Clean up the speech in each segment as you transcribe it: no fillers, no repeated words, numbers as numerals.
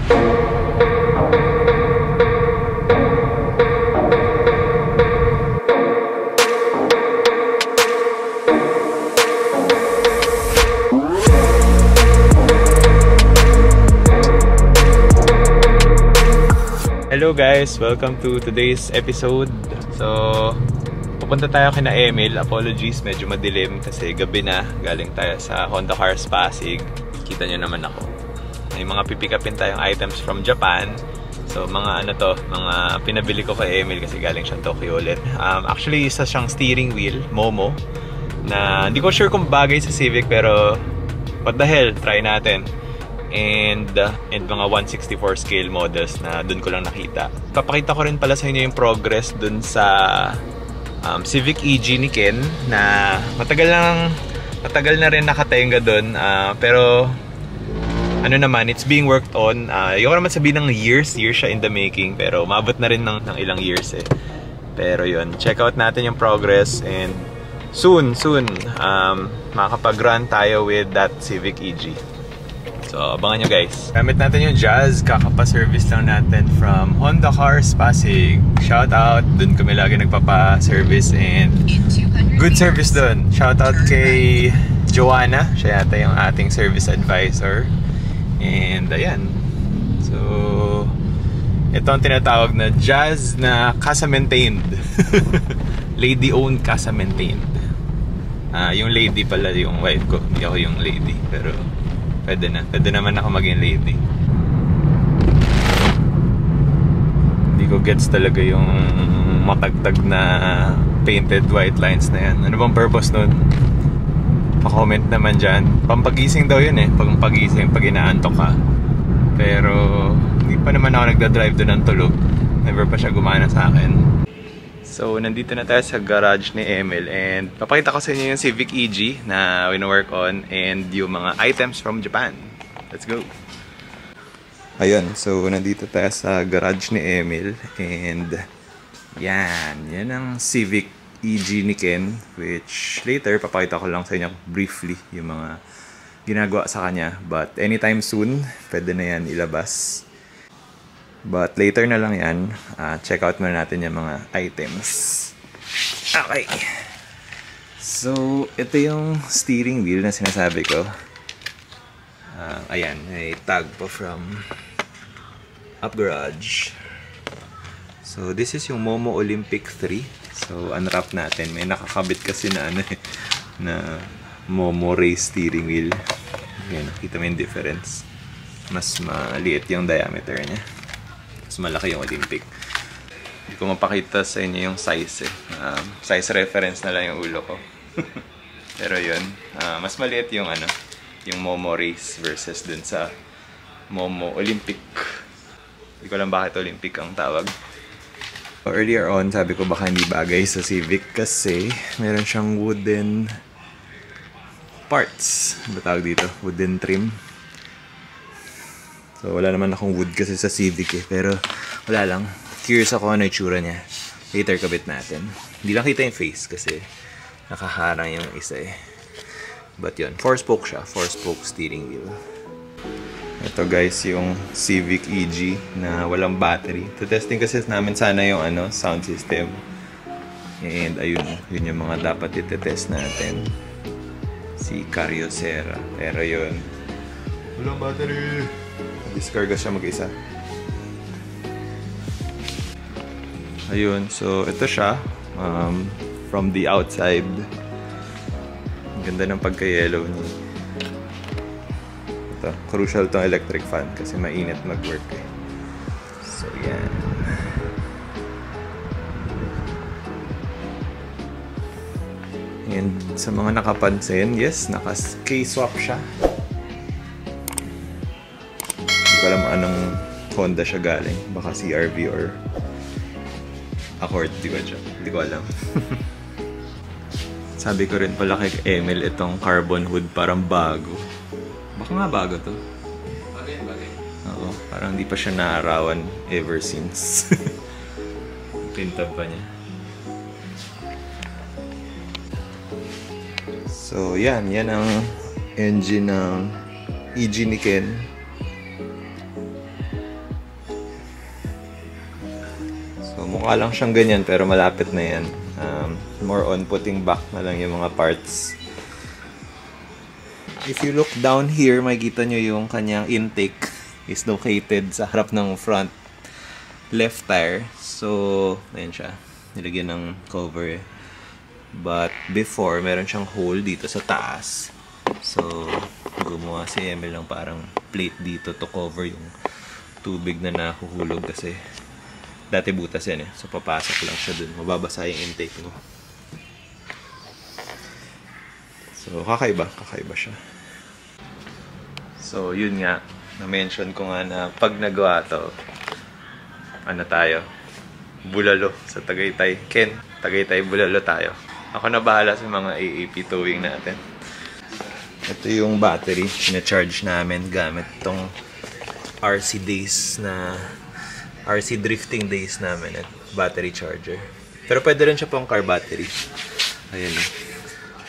Hello guys! Welcome to today's episode. So, pupunta tayo kina Emil. Apologies, medyo madilim kasi gabi na. Galing tayo sa Honda Cars Pasig. Kita nyo naman ako. May mga pipikapin tayong items from Japan. So, mga ano to, mga pinabili ko kay Emil kasi galing siyang Tokyo ulit. Actually, isa siyang steering wheel, Momo, na hindi ko sure kung bagay sa Civic pero what the hell, try natin. And mga 164 scale models na dun ko lang nakita. Papakita ko rin pala sa inyo yung progress dun sa Civic EG ni Ken na matagal na rin nakatenga dun, pero ano naman, it's being worked on. Yung naman sabihin ng years siya in the making, pero umabot na rin ng ilang years eh. Pero yun, check out natin yung progress and soon makakapag-run tayo with that Civic EG. So, abangan nyo guys. Gamit natin yung Jazz. Kakapa-service lang natin from Honda Cars Pasig. Shout out. Dun kami lagi nagpapa-service and good service dun. Shout out kay Joanna. Siya yata yung ating service advisor. And ayan. So, ito ang tinatawag na Jazz na casa-maintained. Lady-owned, casa-maintained. Yung lady pala yung wife ko. Hindi ako yung lady. Pero Pwede naman ako maging lady. Hindi ko gets talaga yung matagtag na painted white lines na yan. Ano bang purpose nun? Pa-comment naman dyan. Pampagising daw yun eh. Pag inaantok ka. Pero hindi pa naman ako nagda-drive doon ng tulog. Never pa siya gumana sa akin. So, nandito na tayo sa garage ni Emil and papakita ko sa inyo yung Civic EG na wino-work on and yung mga items from Japan. Let's go! Ayun, so nandito tayo sa garage ni Emil and yan ang Civic EG ni Ken, which later papakita ko lang sa inyo briefly yung mga ginagawa sa kanya, but anytime soon pwede na yan ilabas. But later na lang yan. Check out muna natin yung mga items. Okay. So, ito yung steering wheel na sinasabi ko. Ayan, may tag po from Up Garage. So, this is yung Momo Olympic 3. So, unwrap natin. May nakakabit kasi na na Momo race steering wheel. Ayan, nakita mo yung difference. Mas maliit yung diameter niya. Mas malaki yung Olympic. Hindi ko mapakita sa inyo yung size eh. Size reference na lang yung ulo ko. Pero yun, mas maliit yung yung Momo Race versus dun sa Momo Olympic. Hindi ko alam bakit Olympic ang tawag. Earlier on, sabi ko baka hindi bagay sa Civic kasi meron siyang wooden parts. Ano tawag dito? Wooden trim. So, wala naman akong wood kasi sa Civic eh. Pero, wala lang. Curious ako ano yung itsura niya. Later, kabit natin. Hindi lang kita yung face kasi nakaharang yung isa eh. But yun, 4-spoke siya. 4-spoke steering wheel. Ito guys, yung Civic EG na walang battery. Testing kasi namin sana yung sound system. And ayun, yun yung mga dapat itetest natin. Si Cariocera. Pero yun, walang battery. Discarga siya mag-isa. Ayun, so ito siya from the outside. Ang ganda ng pagka-yellow niya. Ito, crucial tong electric fan kasi mainit mag-work eh. So yan. And sa mga nakapansin, yes, naka-K-swap siya. Hindi ko alam anong Honda siya galing. Baka CRV or Accord, di ko alam. Sabi ko rin pala kay Emil, itong carbon hood parang bago. Baka nga bago to. Bagay. Oo, parang di pa siya naarawan ever since. Pintab pa niya. So yan ang engine ng EG ni Ken. mukha lang siyang ganyan pero malapit na yan. More on putting back na lang yung mga parts. If you look down here, makikita nyo yung kanyang intake is located sa harap ng front left tire. So, ayan siya. Nilagyan ng cover eh. But before, meron siyang hole dito sa taas. So, gumawa si Emil ng parang plate dito to cover yung tubig na nahuhulog kasi dati butas yan eh. So, papasok lang siya dun. Mababasa yung intake mo. So, kakaiba siya. So, yun nga. Na-mention ko nga na pag nagawa to, ano tayo? Bulalo sa Tagaytay. Ken, Tagaytay Bulalo tayo. Ako na bahala sa mga AAP towing natin. Ito yung battery. Na-charge namin gamit tong RC drifting days namin at battery charger. Pero pwede rin siya pang car battery. Ayan.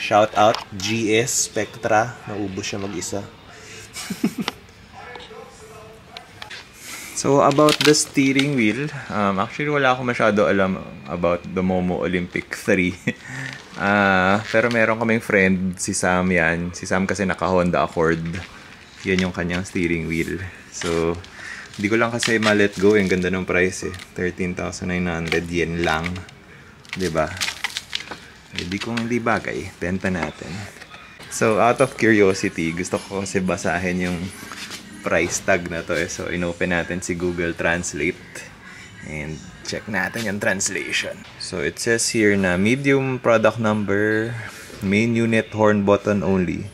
Shout out GS Spectra. Naubos siya mag-isa. So, about the steering wheel, actually wala ako masyado alam about the Momo Olympic 3. Pero meron kaming friend, si Sam yan. Si Sam kasi naka-Honda Accord. Yan yung kanyang steering wheel. So, hindi ko lang kasi ma-let go. Yung ganda ng price eh. 13,900 yen lang. Diba? Hindi kong hindi bagay. Benta natin. So, out of curiosity, gusto ko kasi basahin yung price tag na to eh. So, inopen natin si Google Translate and check natin yung translation. So, it says here na medium product number, main unit horn button only.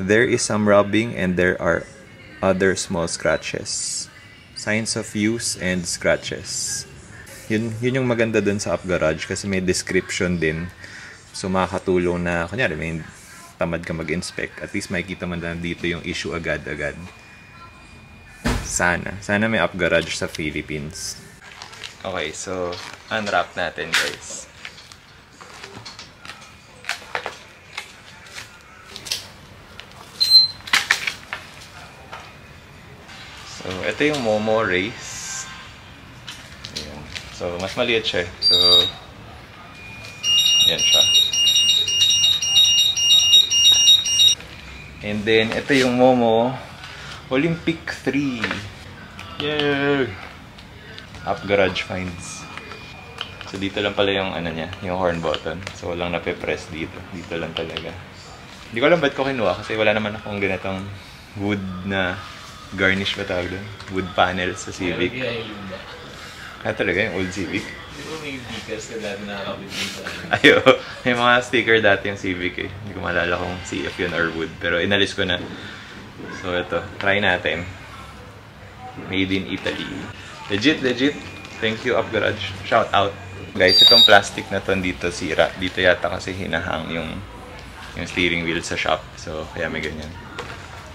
There is some rubbing and there are other small scratches. Signs of use and scratches. Yun yung maganda dun sa Up Garage kasi may description din. So, makakatulong na, kunyari, may tamad ka mag-inspect. At least makikita man na dito yung issue agad-agad. Sana may Up Garage sa Philippines. Okay, so unwrap natin, guys. So, ito yung Momo Race. Ayan. So, mas maliit siya. So, yan siya. And then, ito yung Momo Olympic 3. Yeah! Up Garage finds. So, dito lang pala yung ano niya, yung horn button. So, walang nape-press dito. Dito lang talaga. Hindi ko alam ba't ko kinuha kasi wala naman akong ganitong wood na garnish ba tawag doon? Wood panel sa Civic. Talaga yung old Civic? Di ba may stickers ka dati nakakabit din sa akin? Ayo, may mga sticker dati yung Civic eh. Hindi ko maalala kung CF yun or wood. Pero inalis ko na. So, ito. Try natin. Made in Italy. Legit. Thank you, Up Garage. Shout out. Guys, itong plastic na to dito sira. Dito yata kasi hinahang yung steering wheel sa shop. So, kaya may ganyan.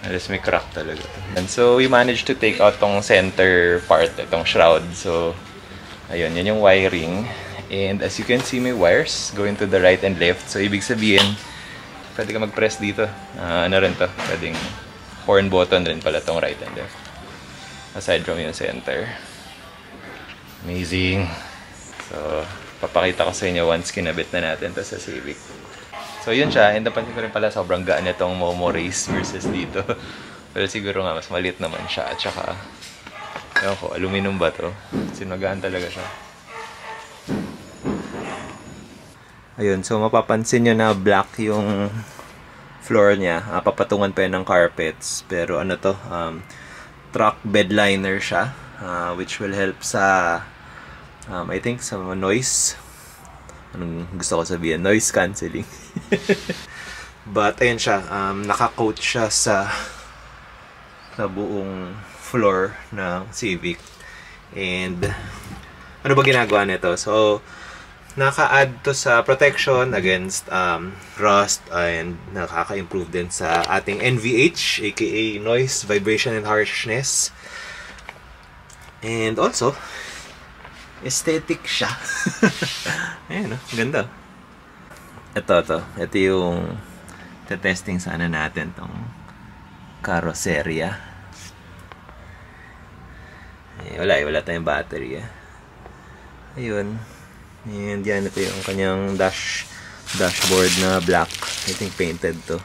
Alas may crack talaga to. And so, we managed to take out tong center part, itong shroud. So, ayun, yan yung wiring. And as you can see, may wires going to the right and left. So, ibig sabihin, pwede ka mag-press dito. Ano rin to? Pwedeng horn button rin pala tong right and left. Aside from yung center. Amazing. So, papakita ko sa inyo once kinabit na natin to sa Civic. So, yun siya. And napansin ko rin pala sobrang gaan itong Momo Race versus dito. Pero siguro nga, mas maliit naman siya. At saka, ewan ko, aluminum ba to? Sinagaan talaga siya. Ayun, so mapapansin nyo na black yung floor niya. Papatungan pa yan ng carpets. Pero ano to, truck bed liner siya. Which will help sa, I think, sa noise. Anong gusto ko sabihin? Noise cancelling. But, ayun siya. Naka-coat siya sa buong floor ng Civic. And, ano ba ginagawa nito? So, naka-add to sa protection against rust and nakaka-improve din sa ating NVH, aka noise, vibration, and harshness. And also, aesthetic siya. Ayan, ganda. Ito yung testing sana natin tong carrosseria. Wala tayong battery. Ayun. And yan, ito yung kanyang dashboard na black. I think painted to.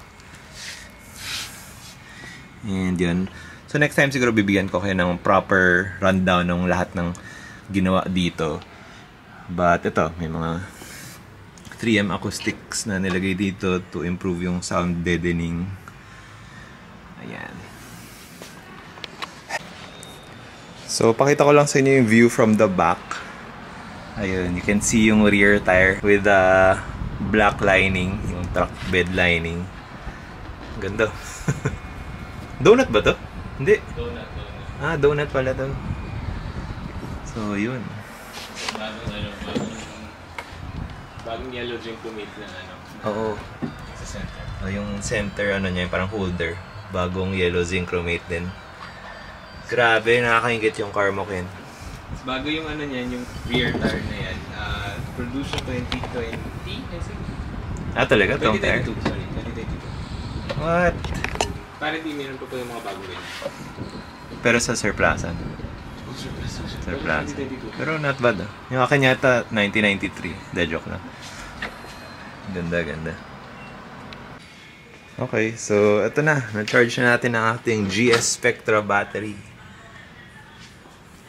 And yun. So next time siguro bibigyan ko kayo ng proper rundown ng lahat ng ginawa dito. But ito, may mga 3M acoustics na nilagay dito to improve yung sound deadening. Ayan. So pakita ko lang sa inyo yung view from the back. Ayun, you can see yung rear tire with the black lining, yung truck bed lining. Ganda. Donut ba to? Hindi. Donut. Ah, donut pala to. So, yun. Bagong yellow zinc plumate na ano. Oo. Sa center. Yung center, ano niya, parang holder. Bagong yellow zinc chromate din. Grabe, nakakaingit yung car mo, Ken. Bago yung ano niyan, yung rear tire na yan. Produced 2020, I think. Ah, talaga? Tong tire? 2022, sorry. 2022. What? Parang di meron pa po yung mga bago rin. Pero sa surplusan. Surplusan. Pero not bad ah. Yung akin yata 1993. De joke lang. Ganda, ganda. Okay, so ito na. Na-charge na natin ang ating GS Spectra battery.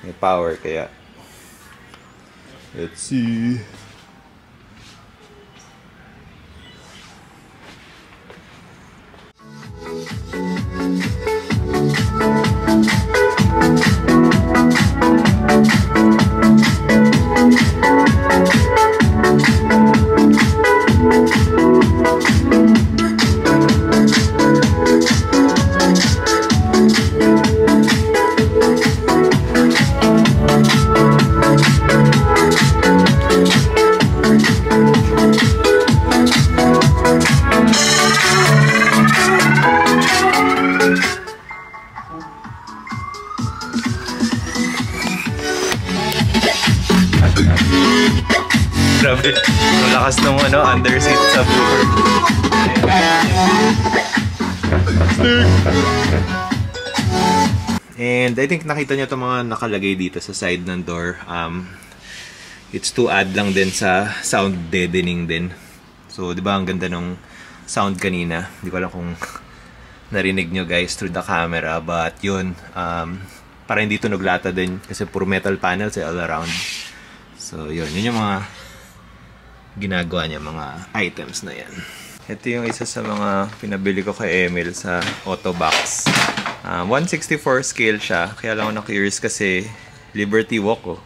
May power kaya. Let's see. Grabe. Ang lakas ng ano, underseat subwoofer. And I think nakita nyo itong mga nakalagay dito sa side ng door. It's to add lang din sa sound deadening din. So, di ba ang ganda ng sound kanina? Di ko alam kung narinig nyo guys through the camera. But yun, para hindi tunog lata din kasi puro metal panels all around. So, yun yung mga ginagawa niya, mga items na yan. Ito yung isa sa mga pinabili ko kay Emil sa Autobox. 164 scale siya. Kaya lang ako na-curious kasi Liberty Walk oh.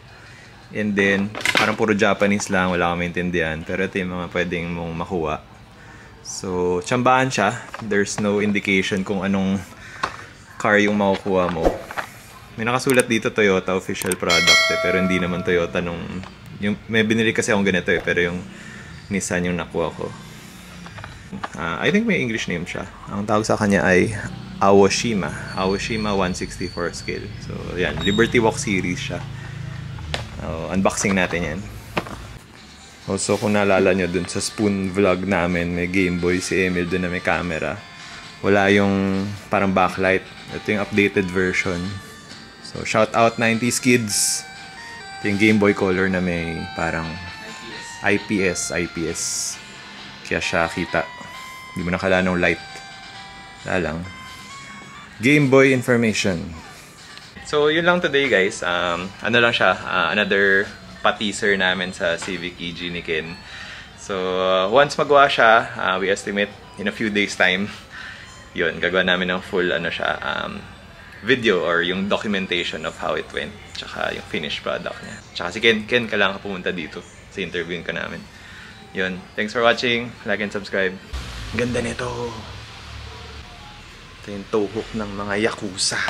And then, parang puro Japanese lang, wala akong maintindihan. Pero ito yung mga pwedeng mong makuha. So, tsambahan siya. There's no indication kung anong car yung makukuha mo. May nakasulat dito Toyota official product eh, pero hindi naman Toyota nung... Yung, may binili kasi akong ganito eh, pero yung Nissan yung nakuha ko. I think may English name siya. Ang tawag sa kanya ay Aoshima. Aoshima 164 scale. So, yan. Liberty Walk series siya. Unboxing natin yan. Also, kung naalala nyo dun sa spoon vlog namin, may Game Boy si Emil dun na may camera. Wala yung parang backlight. Ito yung updated version. So, shout out 90s kids. Ito yung Game Boy Color na may parang IPS. Kaya siya kita. Hindi mo nakala ng light. Wala lang. Game Boy information. So, yun lang today guys. Ano lang siya, another pa-teaser namin sa Civic EG ni Ken. So, once magawa siya, we estimate in a few days time, yun, gagawa namin ng full ano siya, video or yung documentation of how it went. Tsaka yung finished product niya. Tsaka si Ken kailangan ka pumunta dito sa interviewin ka namin. Yun. Thanks for watching. Like and subscribe. Ganda nito. Ito yung toe hook ng mga Yakuza.